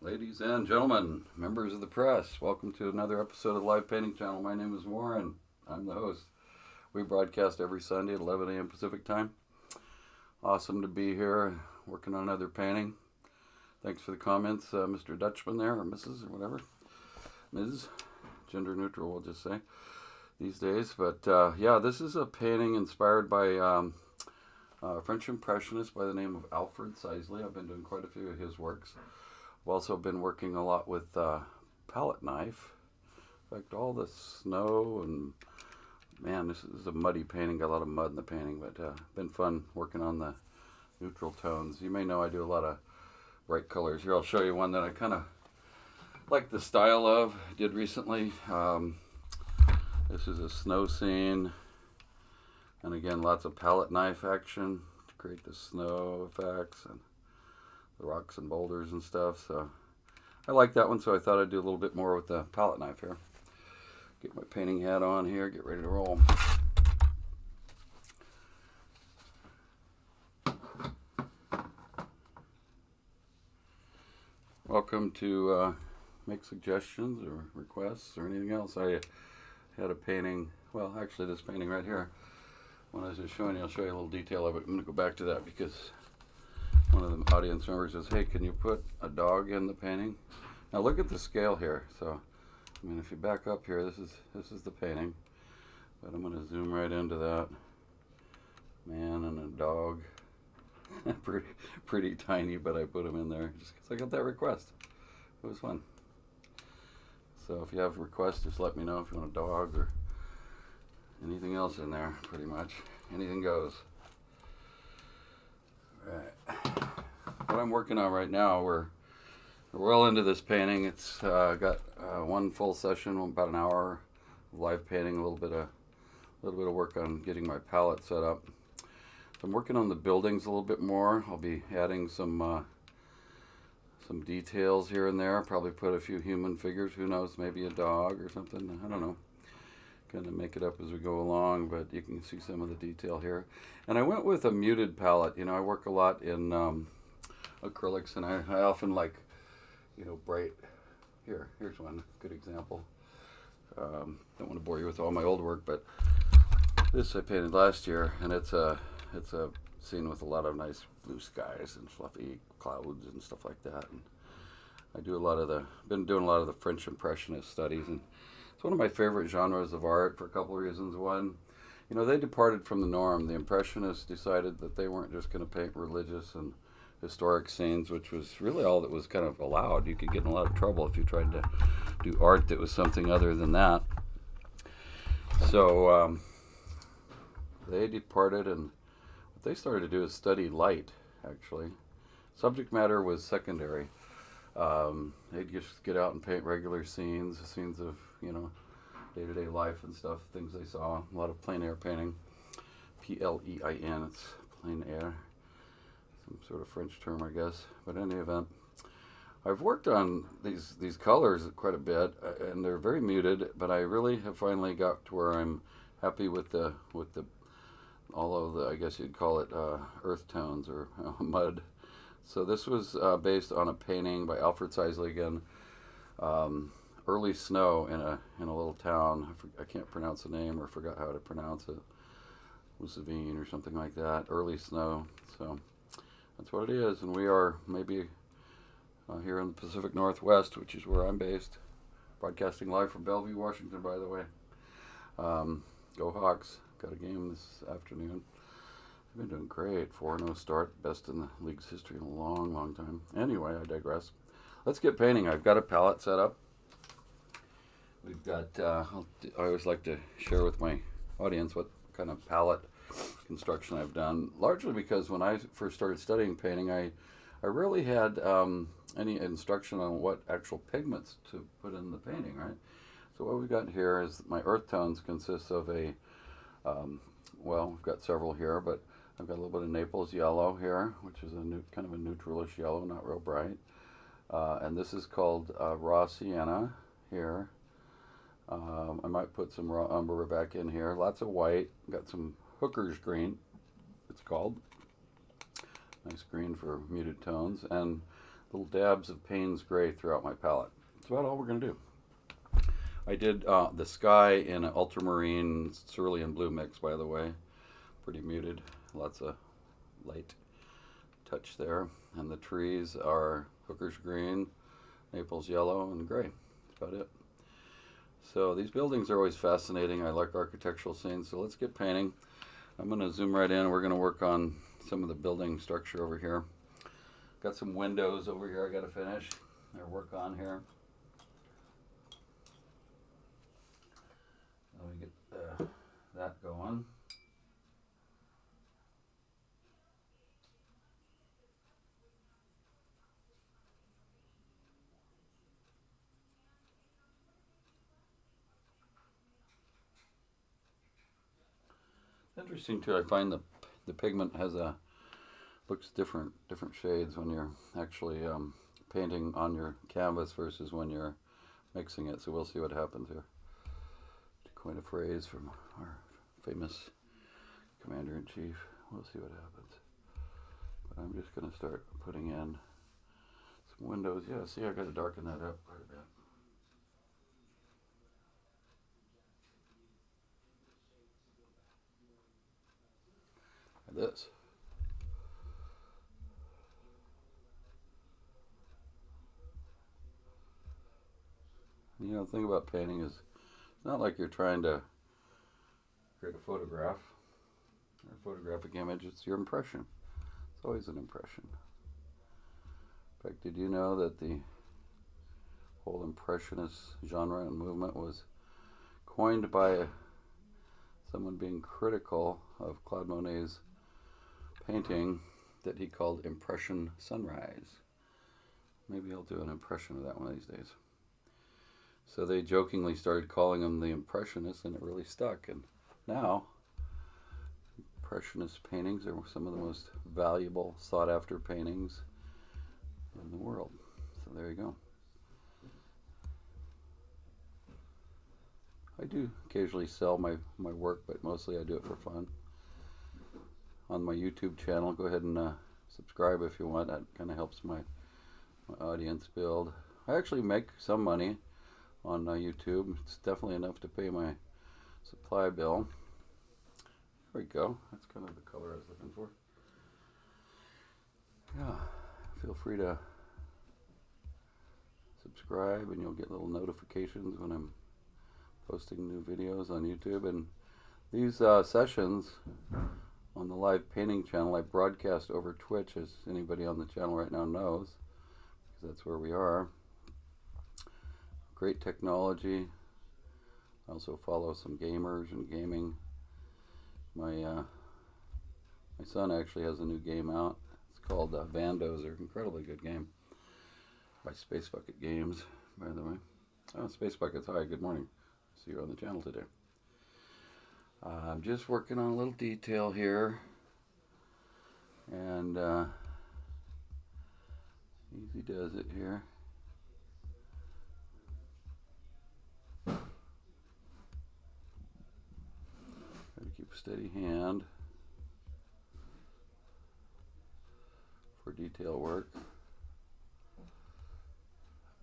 Ladies and gentlemen, members of the press, welcome to another episode of the Live Painting Channel. My name is Warren. I'm the host. We broadcast every Sunday at 11 a.m. Pacific Time. Awesome to be here working on another painting. Thanks for the comments, Mr. Dutchman there, or Mrs. or whatever. Ms. Gender neutral, we'll just say, these days. But yeah, this is a painting inspired by a French impressionist by the name of Alfred Sisley. I've been doing quite a few of his works. I've also been working a lot with palette knife. In fact, all the snow and, man, this is a muddy painting. Got a lot of mud in the painting, but been fun working on the neutral tones. You may know I do a lot of bright colors. Here, I'll show you one that I kind of like the style of. I did recently. This is a snow scene. And again, lots of palette knife action to create the snow effects and the rocks and boulders and stuff. So I like that one, so I thought I'd do a little bit more with the palette knife here. Get my painting hat on here, get ready to roll. Welcome to make suggestions or requests or anything else. I had a painting, well, actually this painting right here, when I was just showing you, I'll show you a little detail of it. I'm going to go back to that because one of the audience members says, hey, can you put a dog in the painting? Now look at the scale here. So, I mean, if you back up here, this is the painting. But I'm going to zoom right into that. Man and a dog. pretty tiny, but I put them in there just because I got that request. It was fun. So if you have requests, just let me know if you want a dog or anything else in there, pretty much. Anything goes. Right. What I'm working on right now, we're well into this painting. It's got one full session, about an hour of live painting, a little bit of work on getting my palette set up. So I'm working on the buildings a little bit more. I'll be adding some details here and there. Probably put a few human figures. Who knows? Maybe a dog or something. I don't know. Gonna make it up as we go along, but you can see some of the detail here. And I went with a muted palette. You know, I work a lot in acrylics, and I often like, you know, bright. Here's one good example. Don't want to bore you with all my old work, but this I painted last year, and it's a scene with a lot of nice blue skies and fluffy clouds and stuff like that. And I do been doing a lot of the French impressionist studies, and it's one of my favorite genres of art for a couple of reasons. One, you know, they departed from the norm. The Impressionists decided that they weren't just going to paint religious and historic scenes, which was really all that was kind of allowed. You could get in a lot of trouble if you tried to do art that was something other than that. So they departed, and what they started to do is study light, actually. Subject matter was secondary. They'd just get out and paint regular scenes of, you know, day-to-day life and stuff, things they saw. A lot of plein air painting. P-L-E-I-N, it's plein air. Some sort of French term, I guess. But in any event, I've worked on these colors quite a bit, and they're very muted, but I really have finally got to where I'm happy with all of the, I guess you'd call it, earth tones or mud. So this was based on a painting by Alfred Sisley again. Early snow in a little town. I can't pronounce the name, or forgot how to pronounce it. Louveciennes or something like that. Early snow. So that's what it is, and we are maybe here in the Pacific Northwest, which is where I'm based. Broadcasting live from Bellevue, Washington, by the way. Go Hawks! Got a game this afternoon. I've been doing great. 4-0 start, best in the league's history in a long, long time. Anyway, I digress. Let's get painting. I've got a palette set up. We've got, I always like to share with my audience what kind of palette construction I've done, largely because when I first started studying painting, I rarely had any instruction on what actual pigments to put in the painting, right? So what we've got here is my earth tones consist of well, we've got several here, but I've got a little bit of Naples yellow here, which is kind of a neutralish yellow, not real bright. And this is called raw sienna here. I might put some raw umber back in here. Lots of white. Got some hooker's green, it's called. Nice green for muted tones. And little dabs of Payne's Gray throughout my palette. That's about all we're going to do. I did the sky in an ultramarine cerulean blue mix, by the way. Pretty muted. Lots of light touch there. And the trees are Hooker's green, Naples yellow, and gray. That's about it. So these buildings are always fascinating. I like architectural scenes. So let's get painting. I'm going to zoom right in. We're going to work on some of the building structure over here. Got some windows over here I got to finish or work on here. Let me get that going. Interesting too. I find the pigment has looks different shades when you're actually painting on your canvas versus when you're mixing it. So we'll see what happens here. To coin a phrase from our famous commander-in-chief. We'll see what happens. But I'm just going to start putting in some windows. Yeah, see, I got to darken that up quite a bit. Like this. You know, the thing about painting is it's not like you're trying to create a photograph or a photographic image. It's your impression. It's always an impression. In fact, did you know that the whole impressionist genre and movement was coined by someone being critical of Claude Monet's painting that he called Impression Sunrise? Maybe I'll do an impression of that one of these days. So they jokingly started calling him the Impressionist, and it really stuck. And now, Impressionist paintings are some of the most valuable, sought-after paintings in the world. So there you go. I do occasionally sell my work, but mostly I do it for fun. On my YouTube channel, go ahead and subscribe if you want. That kind of helps my audience build. I actually make some money on YouTube. It's definitely enough to pay my supply bill. There we go. That's kind of the color I was looking for. Yeah, feel free to subscribe and you'll get little notifications when I'm posting new videos on YouTube. And these sessions on the live painting channel I broadcast over Twitch, as anybody on the channel right now knows, because that's where we are. Great technology. I also follow some gamers and gaming. My son actually has a new game out. It's called Vandozer. Incredibly good game by Space Bucket Games, by the way. Oh, Space Buckets, hi, good morning. See you on the channel today. I'm just working on a little detail here, and easy does it here. Try to keep a steady hand for detail work.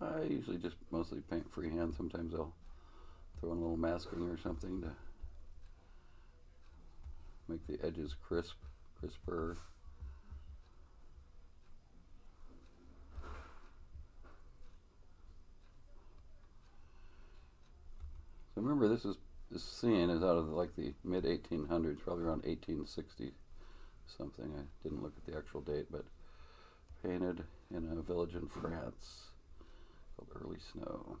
I usually just mostly paint freehand. Sometimes I'll throw in a little masking or something to make the edges crisper. So remember, this scene is out of like the mid 1800s, probably around 1860 something. I didn't look at the actual date, but painted in a village in France called Early Snow.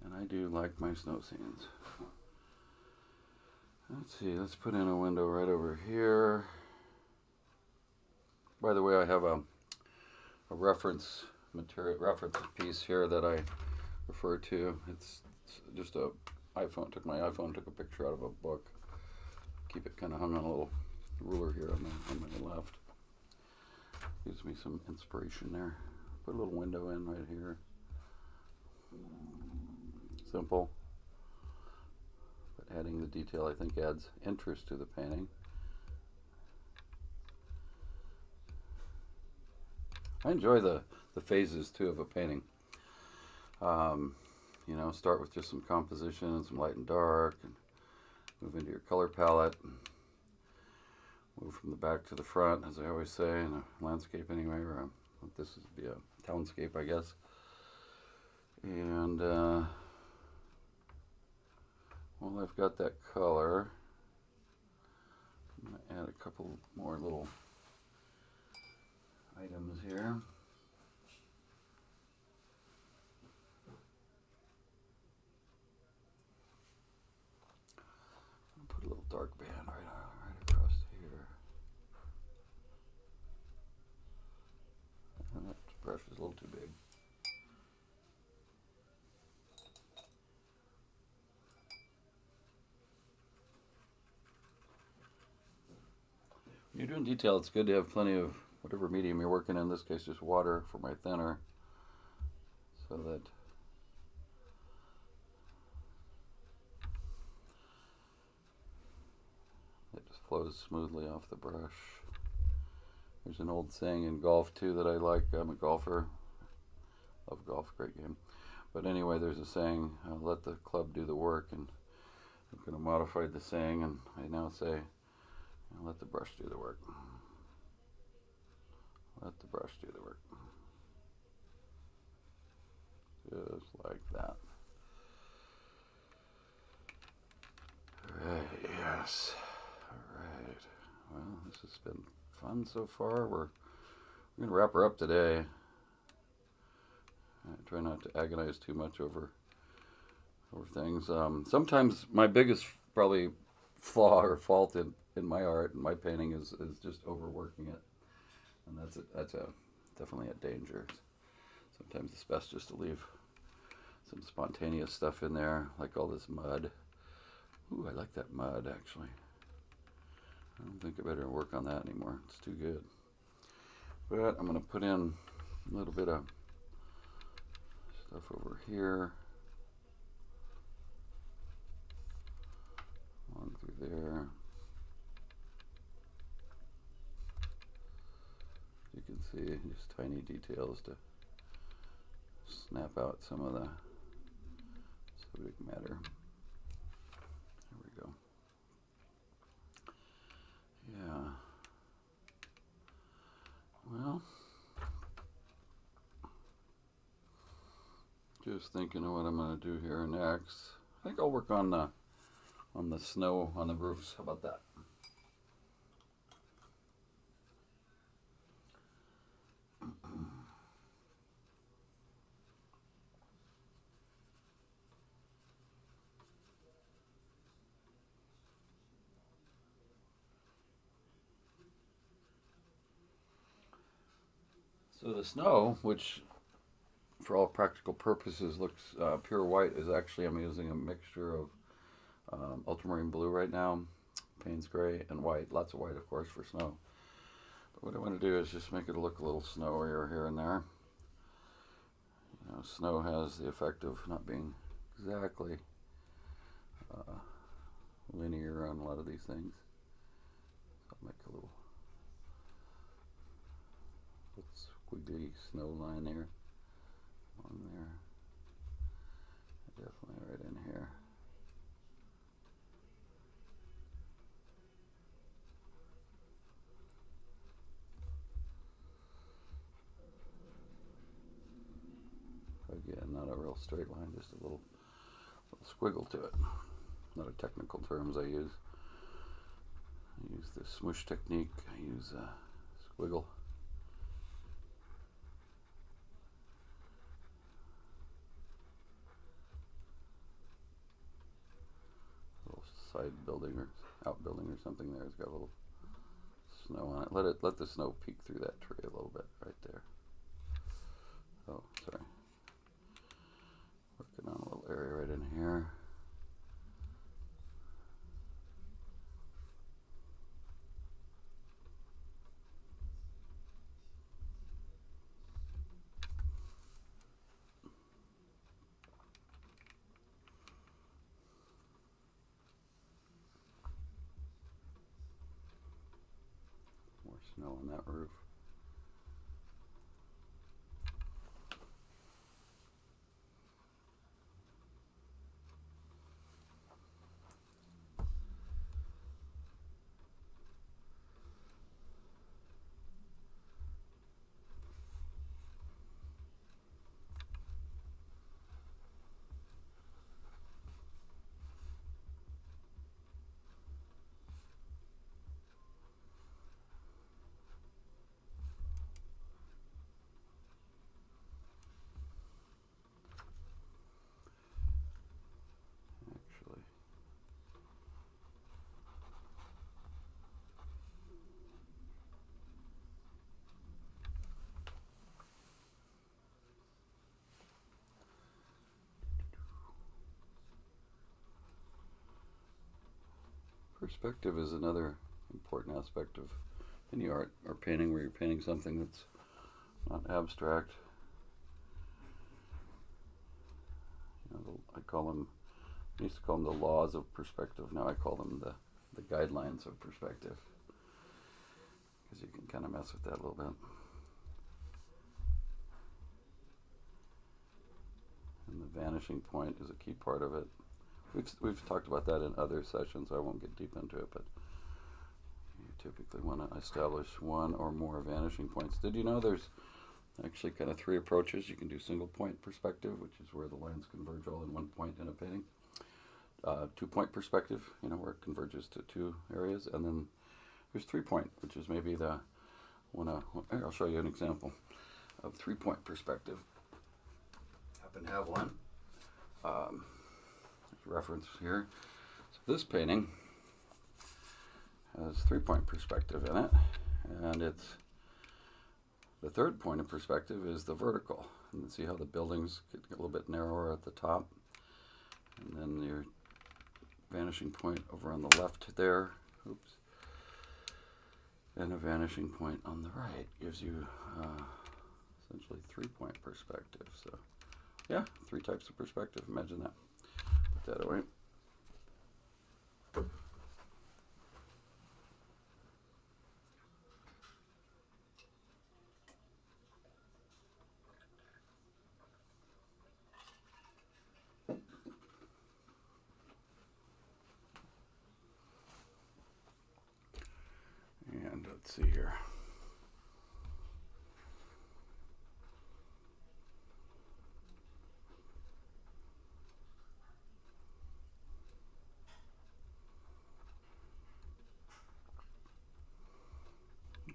And I do like my snow scenes. Let's see, let's put in a window right over here. By the way, I have a reference piece here that I refer to. It's just a iPhone. Took a picture out of a book. Keep it kind of hung on a little ruler here on my left. Gives me some inspiration there. Put a little window in right here. Simple. But adding the detail, I think, adds interest to the painting. I enjoy the phases too of a painting. You know, start with just some composition and some light and dark, and move into your color palette, and move from the back to the front, as I always say, in a landscape anyway, or this would be a townscape, I guess. And well, I've got that color. I'm going to add a couple more little items here. Put a little dark band right across here. And that brush is a little too big. When you're doing detail, it's good to have plenty of whatever medium you're working in this case, just water for my thinner, so that it just flows smoothly off the brush. There's an old saying in golf too that I like. I'm a golfer. Love golf, great game. But anyway, there's a saying, let the club do the work, and I'm going to modify the saying, and I now say, let the brush do the work. Let the brush do the work. Just like that. Alright, yes. Alright. Well, this has been fun so far. We're going to wrap her up today. I try not to agonize too much over things. Sometimes my biggest probably flaw or fault in my art and my painting is just overworking it, and that's definitely a danger. Sometimes it's best just to leave some spontaneous stuff in there, like all this mud. Ooh, I like that mud actually. I don't think I better work on that anymore. It's too good. But I'm going to put in a little bit of stuff over here, along through there. You can see just tiny details to snap out some of the subject matter. There we go. Yeah. Well, just thinking of what I'm going to do here next. I think I'll work on the snow on the roofs. How about that? So the snow, which for all practical purposes looks pure white, is actually, I'm using a mixture of ultramarine blue right now, Payne's gray, and white. Lots of white, of course, for snow. But what I want to do is just make it look a little snowier here and there. You know, snow has the effect of not being exactly linear on a lot of these things. So I'll make a little squiggly snow line there, on there, definitely right in here. Again, not a real straight line, just a little squiggle to it. Not a technical terms I use. I use the smoosh technique. I use squiggle. Side building or outbuilding or something there. It's got a little snow on it. Let the snow peek through that tree a little bit right there. Oh, sorry. Working on a little area right in here. More snow on that roof. Perspective is another important aspect of any art or painting where you're painting something that's not abstract. I used to call them the laws of perspective. Now I call them the guidelines of perspective, because you can kind of mess with that a little bit. And the vanishing point is a key part of it. We've talked about that in other sessions. I won't get deep into it, but you typically want to establish one or more vanishing points. Did you know there's actually kind of three approaches? You can do single point perspective, which is where the lines converge all in one point in a painting. 2-point perspective, where it converges to two areas. And then there's 3-point, which is maybe the one. I'll show you an example of 3-point perspective. I happen to have one. Reference here. So this painting has 3-point perspective in it, and it's the third point of perspective is the vertical. And you see how the buildings get a little bit narrower at the top, and then your vanishing point over on the left there, and a vanishing point on the right gives you essentially 3-point perspective. So yeah, 3 types of perspective. Imagine that. Put that away. And let's see here.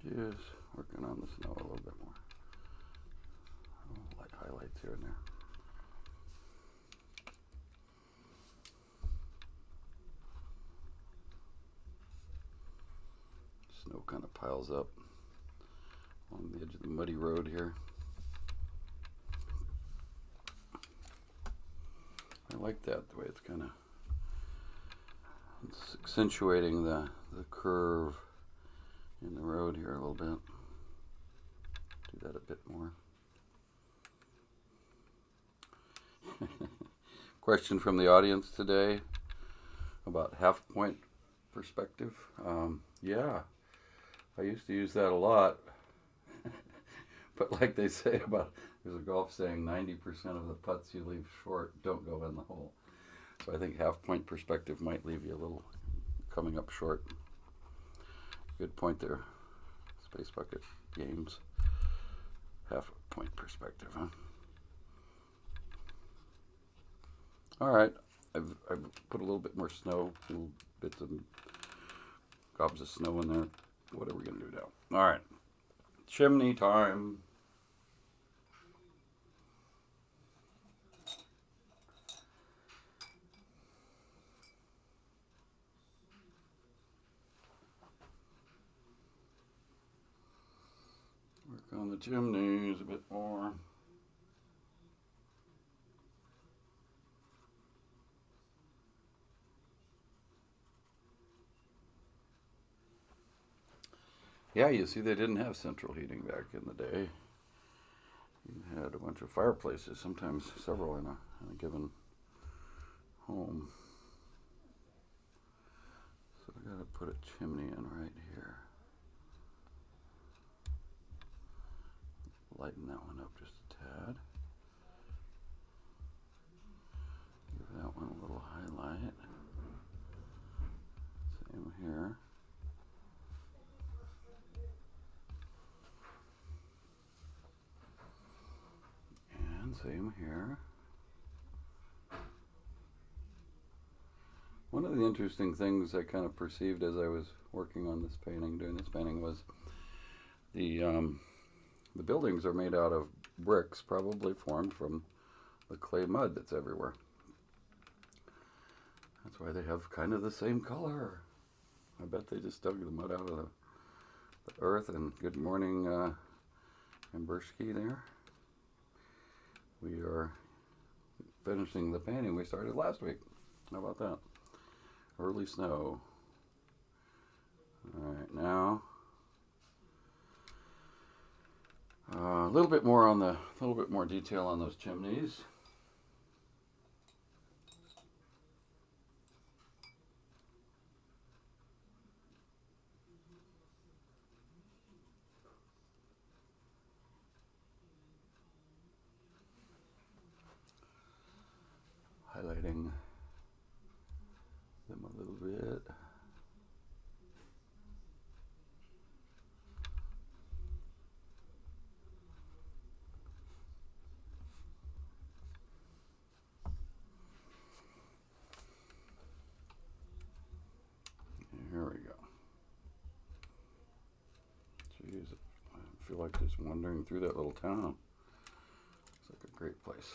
Just working on the snow a little bit more. Light highlights here and there. Snow kind of piles up along the edge of the muddy road here. I like that, the way it's kind of accentuating the curve in the road here a little bit. Do that a bit more. Question from the audience today about half-point perspective. Yeah, I used to use that a lot. But like they say there's a golf saying, 90% of the putts you leave short don't go in the hole. So I think half-point perspective might leave you a little coming up short. Good point there. Space Bucket Games. Half-point perspective, huh? All right. I've put a little bit more snow, little bits of gobs of snow in there. What are we going to do now? All right. Chimney time. Work on the chimneys a bit more. Yeah, you see they didn't have central heating back in the day. You had a bunch of fireplaces, sometimes several in a given home. So I gotta put a chimney in right here. Lighten that one up just a tad. Give that one a little highlight. Same here. And same here. One of the interesting things I kind of perceived as I was working on this painting, doing this painting, was the buildings are made out of bricks, probably formed from the clay mud that's everywhere. That's why they have kind of the same color. I bet they just dug the mud out of the earth. And good morning, Embersky there. We are finishing the painting we started last week. How about that? Early snow. little bit more on a little bit more detail on those chimneys. Highlighting them a little bit. Here we go. Jeez, I feel like just wandering through that little town. It's like a great place.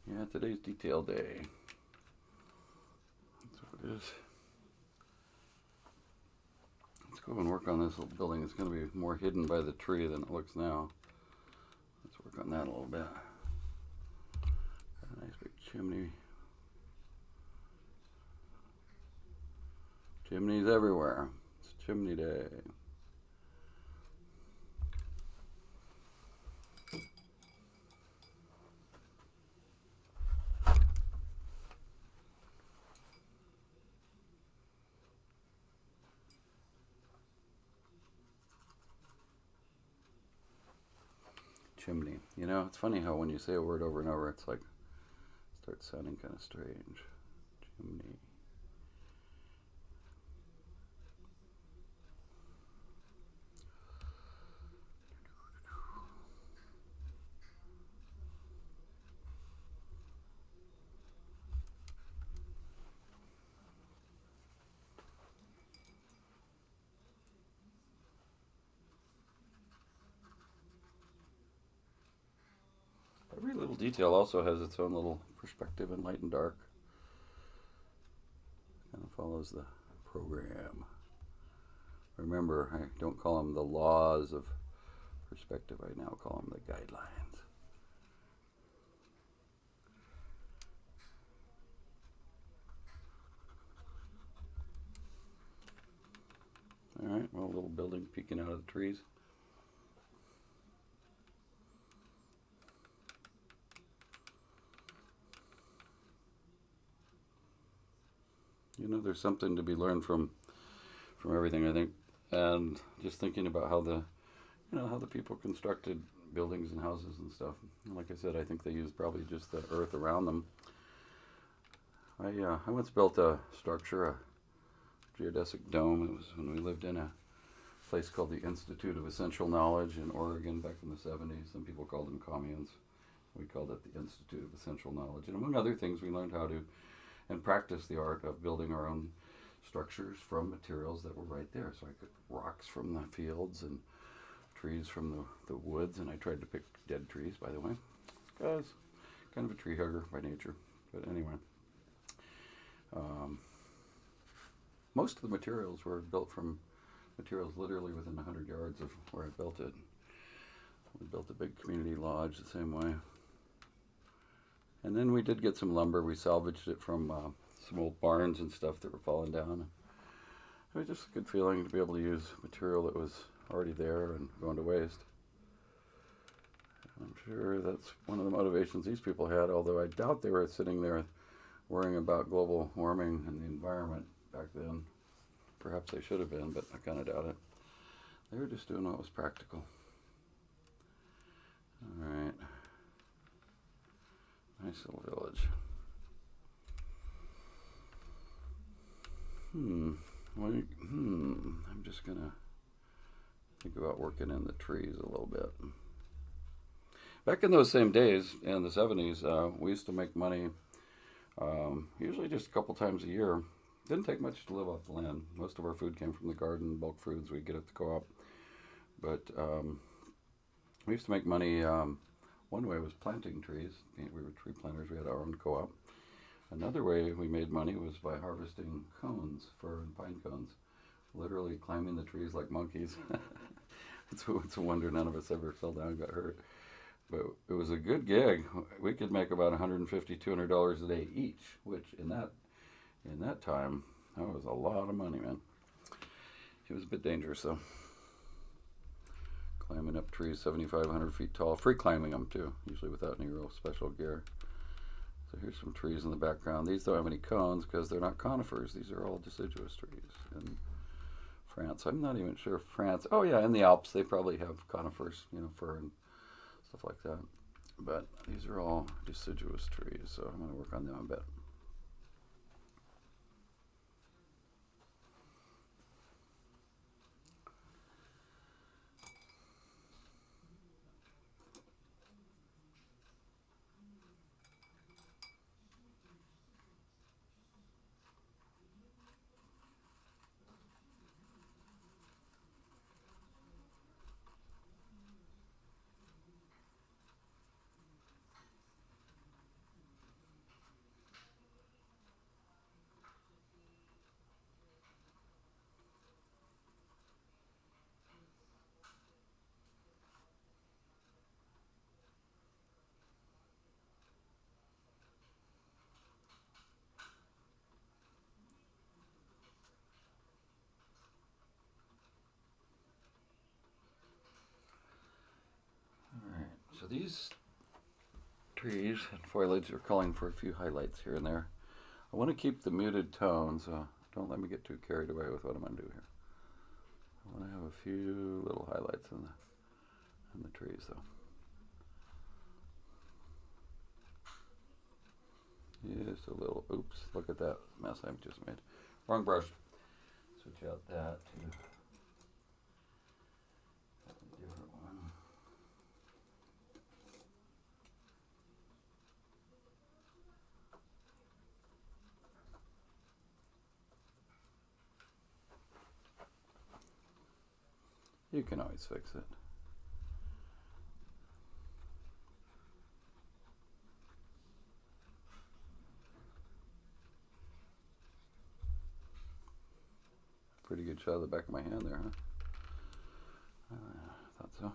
Yeah, today's detail day. That's what it is. Let's go and work on this little building. It's going to be more hidden by the tree than it looks now. Let's work on that a little bit. Got a nice big chimney. Chimneys everywhere. It's chimney day. Chimney. You know, it's funny how when you say a word over and over, it's like, it starts sounding kind of strange. Chimney. Every little detail also has its own little perspective in light and dark. Kind of follows the program. Remember, I don't call them the laws of perspective. I now call them the guidelines. All right, well, a little building peeking out of the trees. You know, there's something to be learned from everything, I think, and just thinking about how the people constructed buildings and houses and stuff. And like I said, I think they used probably just the earth around them. I once built a structure, a geodesic dome. It was when we lived in a place called the Institute of Essential Knowledge in Oregon back in the 70s. Some people called them communes. We called it the Institute of Essential Knowledge. And among other things, we learned how to and practice the art of building our own structures from materials that were right there. So I could rocks from the fields and trees from the woods, and I tried to pick dead trees, by the way, because kind of a tree hugger by nature. But anyway, most of the materials were built from materials literally within 100 yards of where I built it. We built a big community lodge the same way. And then we did get some lumber. We salvaged it from some old barns and stuff that were falling down. It was just a good feeling to be able to use material that was already there and going to waste. I'm sure that's one of the motivations these people had, although I doubt they were sitting there worrying about global warming and the environment back then. Perhaps they should have been, but I kind of doubt it. They were just doing what was practical. All right. Nice little village. I'm just gonna think about working in the trees a little bit. Back in those same days, in the 70s, we used to make money Usually just a couple times a year. Didn't take much to live off the land. Most of our food came from the garden, bulk foods we get at the co-op. But we used to make money. One way was planting trees. We were tree planters. We had our own co-op. Another way we made money was by harvesting cones, fir and pine cones. Literally climbing the trees like monkeys. It's a wonder none of us ever fell down and got hurt. But it was a good gig. We could make about $150, $200 a day each, which in that time, that was a lot of money, man. It was a bit dangerous though. Climbing up trees 7,500 feet tall, free climbing them too, usually without any real special gear. So here's some trees in the background. These don't have any cones because they're not conifers. These are all deciduous trees. In France, I'm not even sure if France. Oh yeah, in the Alps they probably have conifers, fir and stuff like that. But these are all deciduous trees, so I'm going to work on them a bit. Alright, so these trees and foliage are calling for a few highlights here and there. I want to keep the muted tones, so don't let me get too carried away with what I'm going to do here. I want to have a few little highlights in the trees though. Just a little, oops, look at that mess I've just made. Wrong brush. Switch out that to a different one. You can always fix it. Pretty good shot of the back of my hand there, huh? Thought so.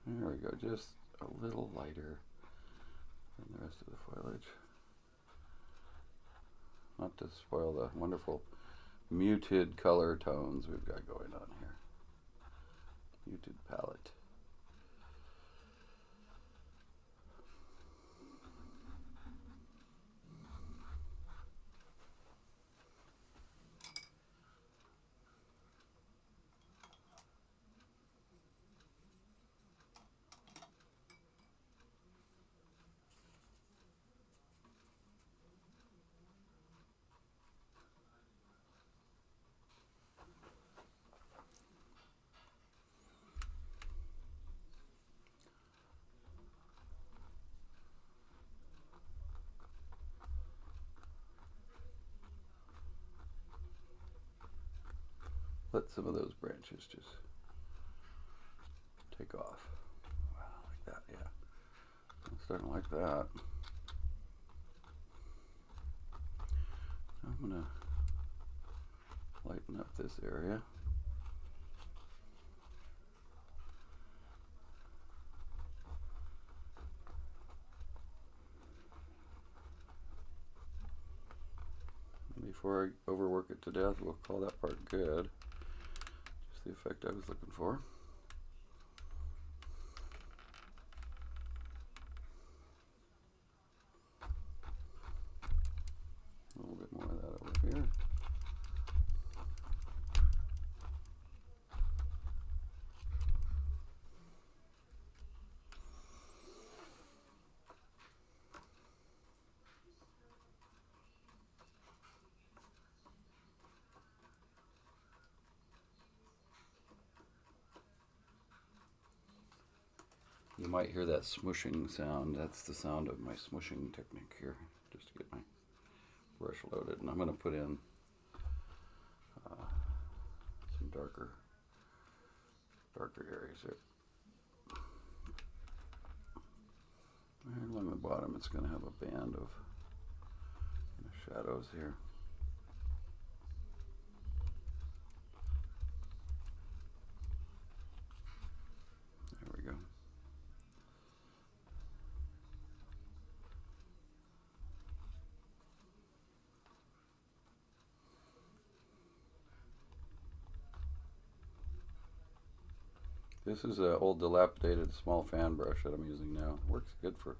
There we go, just a little lighter than the rest of the foliage. Not to spoil the wonderful muted color tones we've got going on here. Muted palette. Let some of those branches just take off. Wow, like that, yeah. I'm starting to like that. I'm gonna lighten up this area. Before I overwork it to death, we'll call that part good. Just the effect I was looking for. A little bit more of that over here. You might hear that smushing sound. That's the sound of my smushing technique here, just to get my brush loaded. And I'm going to put in some darker areas here. Right along the bottom, it's going to have a band of shadows here. There we go. This is an old dilapidated small fan brush that I'm using now. Works good for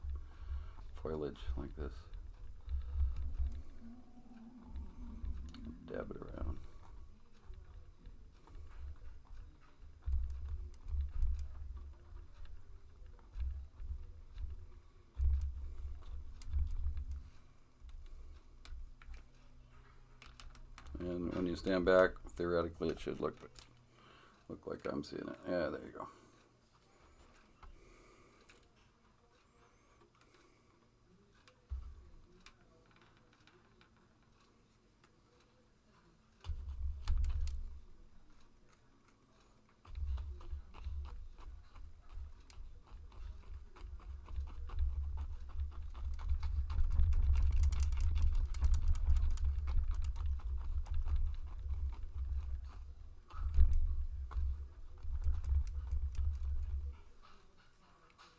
foliage like this. Dab it around. And when you stand back, theoretically it should look like I'm seeing it. Yeah, there you go.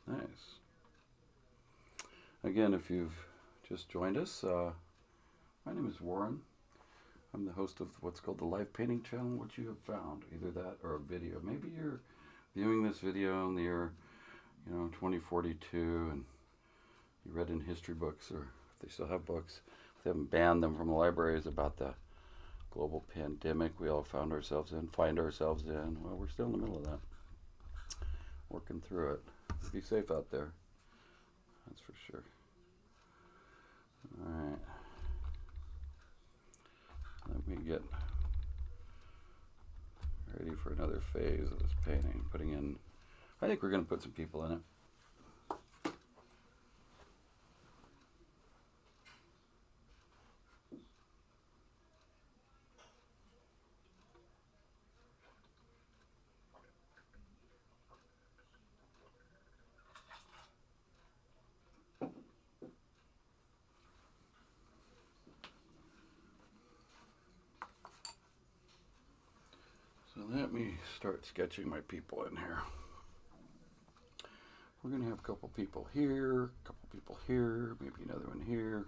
Nice. Again, if you've just joined us, my name is Warren. I'm the host of what's called the Live Painting Channel. What you have found, either that or a video. Maybe you're viewing this video in the year, 2042, and you read in history books, or if they still have books, if they haven't banned them from the libraries, about the global pandemic we all find ourselves in. Well, we're still in the middle of that, working through it. Be safe out there, that's for sure. All right, let me get ready for another phase of this painting. I think we're going to put some people in it. So let me start sketching my people in here. We're going to have a couple people here, a couple people here, maybe another one here.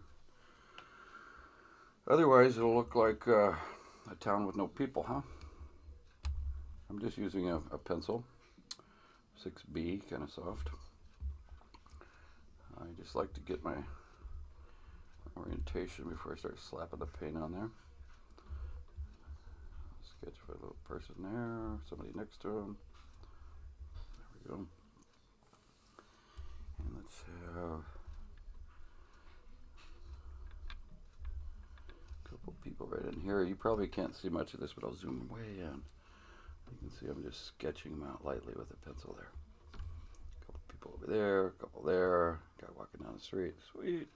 Otherwise, it'll look like a town with no people, huh? I'm just using a pencil, 6B, kind of soft. I just like to get my orientation before I start slapping the paint on there. Sketch for a little person there, somebody next to him. There we go. And let's have a couple people right in here. You probably can't see much of this, but I'll zoom way in. You can see I'm just sketching them out lightly with a pencil there. A couple people over there, a couple there, guy walking down the street. Sweet.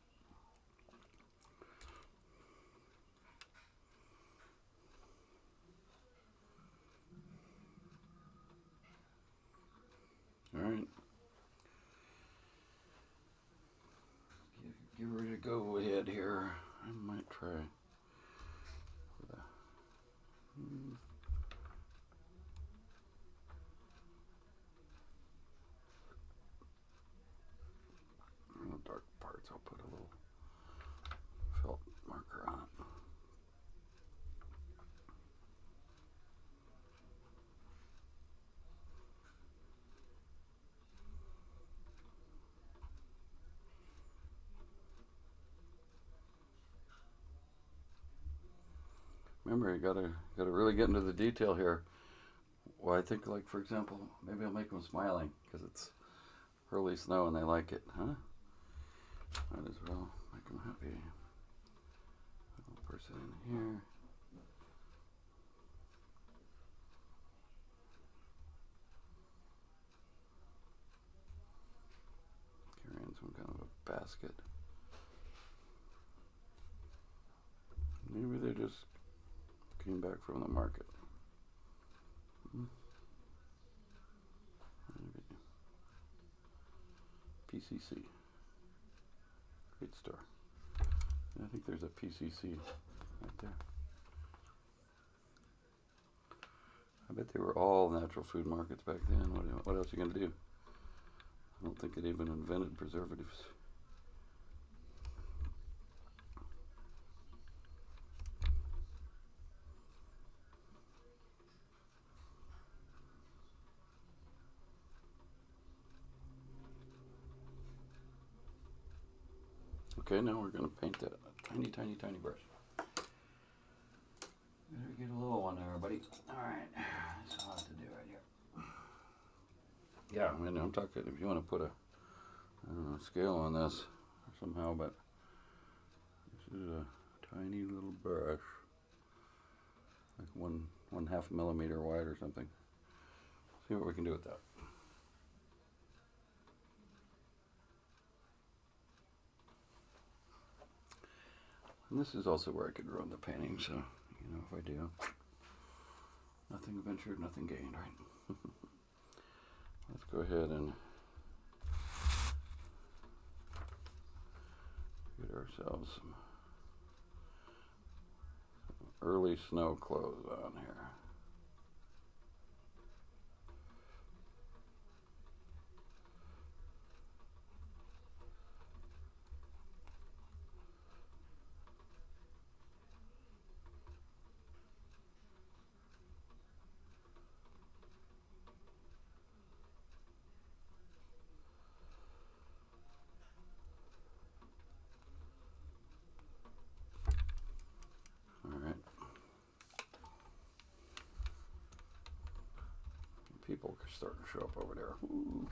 All right. Get ready to go ahead here. I might try with a dark parts. I'll put a little felt marker on it. Remember, you gotta really get into the detail here. Well, I think, like, for example, maybe I'll make them smiling because it's early snow and they like it, huh? Might as well make them happy. A little person in here. basket. Maybe they just came back from the market. Maybe. PCC. Great store. I think there's a PCC right there. I bet they were all natural food markets back then. What else are you going to do? I don't think it even invented preservatives. Okay, now we're going to paint that tiny, tiny, tiny brush. Better get a little one there, buddy. Alright, that's a lot to do right here. Yeah, I mean, I'm talking, if you want to put a, I don't know, scale on this somehow, but this is a tiny little brush, like one half millimeter wide or something. See what we can do with that. And this is also where I could ruin the painting, so, you know, if I do, nothing ventured, nothing gained, right? Let's go ahead and get ourselves some early snow clothes on here. People are starting to show up over there. Ooh.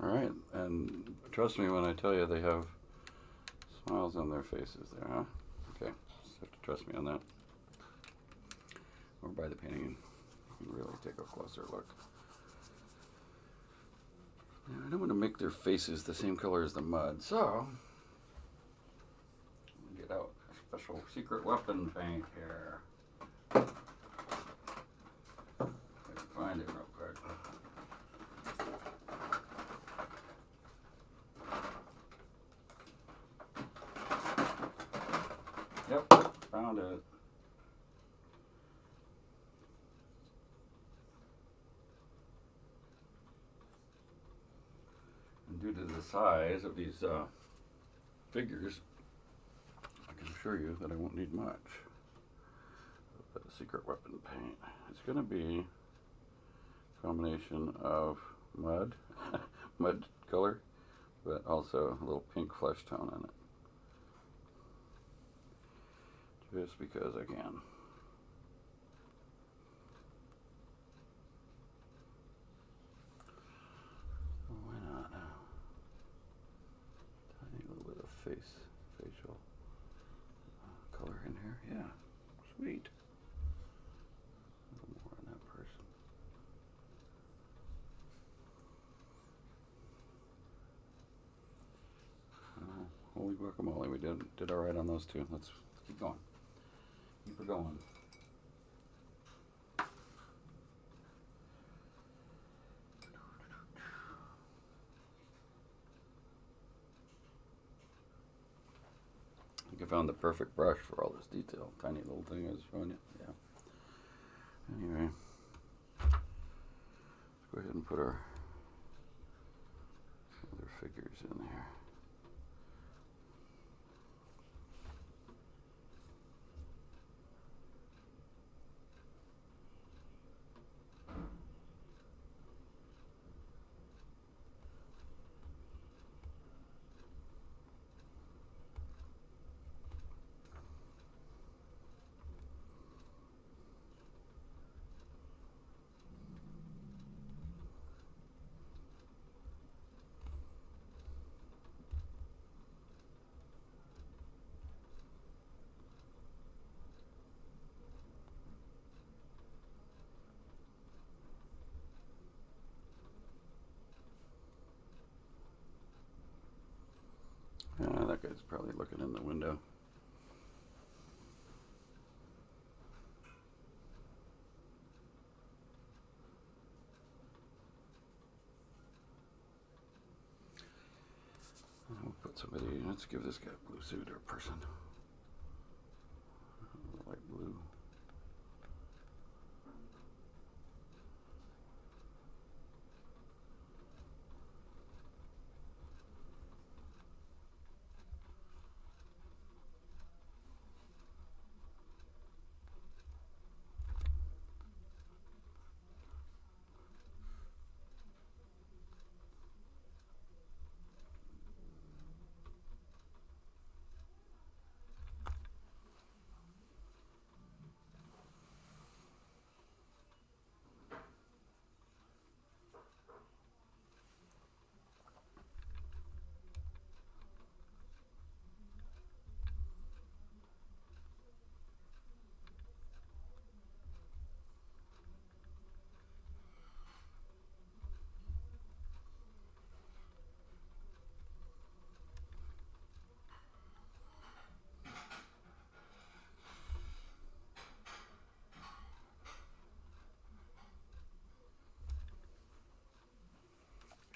All right, and trust me when I tell you they have smiles on their faces there, huh? Okay, just have to trust me on that. Or by the painting, you can really take a closer look. Now, I don't want to make their faces the same color as the mud, so get out a special secret weapon paint here. If I can find it real quick. Yep, found it. And due to the size of these figures, I can assure you that I won't need much of the secret weapon paint. It's going to be a combination of mud, mud color, but also a little pink flesh tone in it. Just because I can. So why not? Tiny little bit of facial color in here. Yeah, sweet. A little more on that person. Oh, holy guacamole, we did all right on those two. Let's keep going. Keep her going. I think I found the perfect brush for all this detail. Tiny little thing I was showing you. Yeah. Anyway, let's go ahead and put our other figures in there. That guy's probably looking in the window. We'll put somebody, let's give this guy a blue suit or person. Light blue.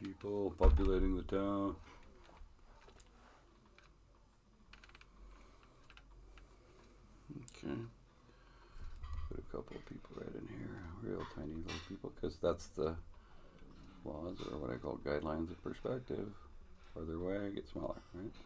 People populating the town. Okay. Put a couple of people right in here. Real tiny little people, because that's the laws, or what I call guidelines of perspective. Farther away, I get smaller, right?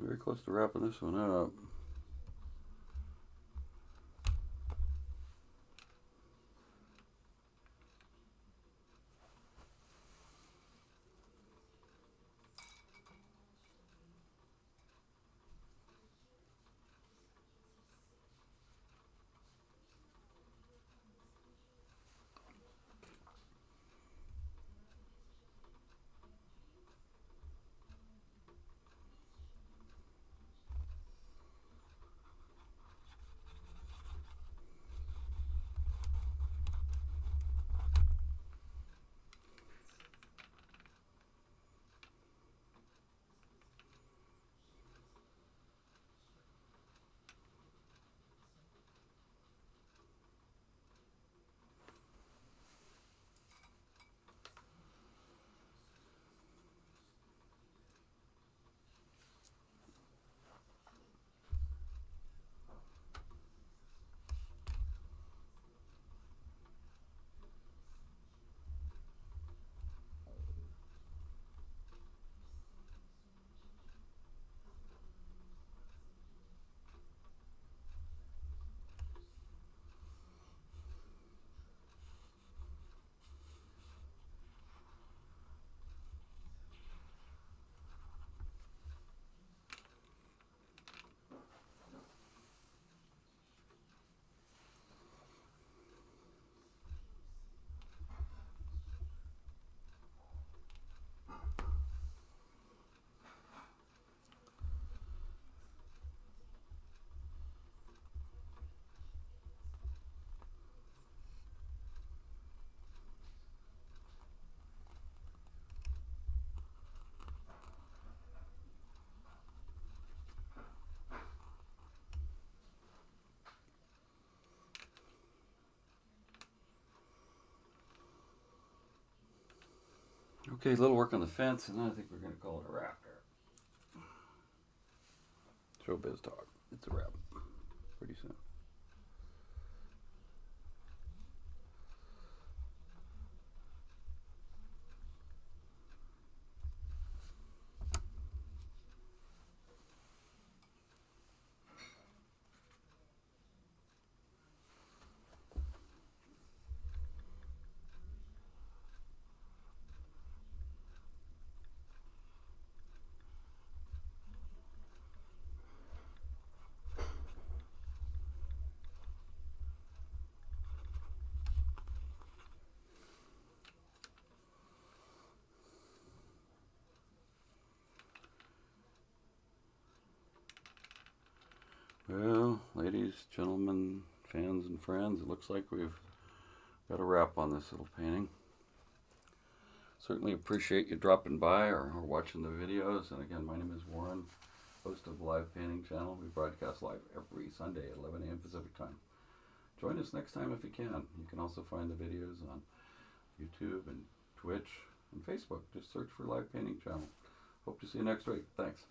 Very close to wrapping this one up. Okay, a little work on the fence, and then I think we're going to call it a wrap here. Showbiz talk. It's a wrap. Pretty soon. Well, ladies, gentlemen, fans, and friends, it looks like we've got a wrap on this little painting. Certainly appreciate you dropping by or watching the videos. And again, my name is Warren, host of the Live Painting Channel. We broadcast live every Sunday at 11 a.m. Pacific Time. Join us next time if you can. You can also find the videos on YouTube and Twitch and Facebook. Just search for Live Painting Channel. Hope to see you next week. Thanks.